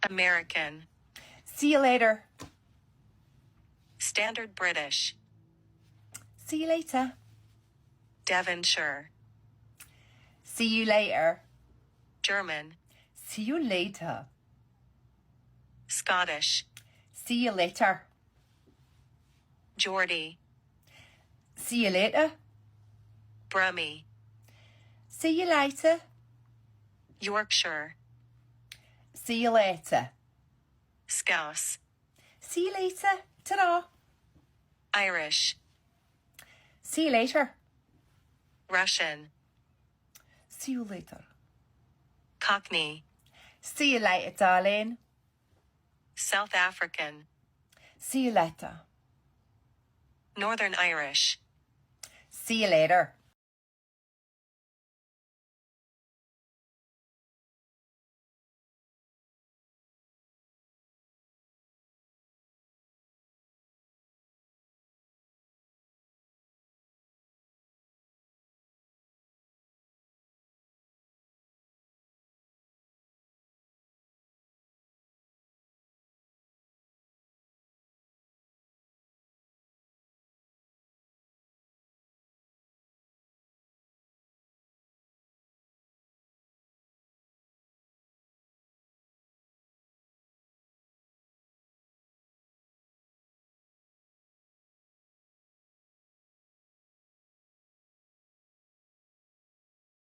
American. See you later. Standard British. See you later. Devonshire. See you later. German. See you later. Scottish. See you later. Geordie. See you later. Brummie. See you later. Yorkshire. See you later. Scouse. See you later. Ta-da. Irish. See you later. Russian. See you later. Cockney. See you later, darling. South African. See you later. Northern Irish. See you later.